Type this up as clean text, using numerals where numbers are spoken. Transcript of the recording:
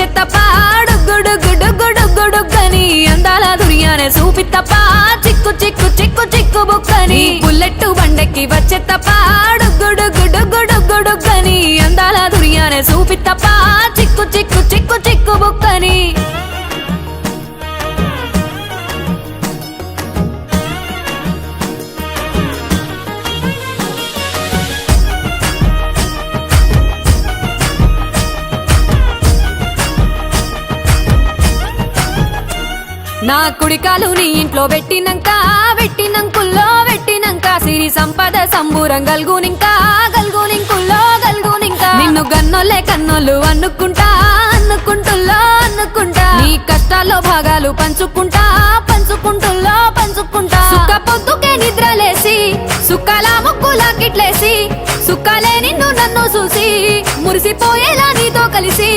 వచ్చేత్తప్ప డుగ్గుడుగ్గుడుగ్గుడుగ్గుడుగ్గని అందాల దునియానే చూపిత్తప్ప చిక్కు చిక్కు చిక్కు చిక్కు బుక్కని బుల్లెట్టు బండెక్కి వచ్చేత్తప్ప డుగ్గుడుగ్గుడుగ్గుడుగ్గుడుగ్గని అందాల దునియానే చూపిత్తప్ప చిక్కు చిక్కు చిక్కు చిక్కు బుక్కని నా కుడికాలు నీ ఇంట్లో పెట్టినంక సిరి సంపద సంబూరం గల్గునింకా నిన్ను గన్నోలే కన్నోళ్ళు అనుకుంటా నీ కష్టాల్లో భాగాలు పంచుకుంటా సుక్క పొద్దుకే నిద్రలేసి సుక్కల ముక్కులా కిట్లేసి సుక్కలే నిన్ను నన్ను చూసి మురిసిపోయేలా నీతో కలిసి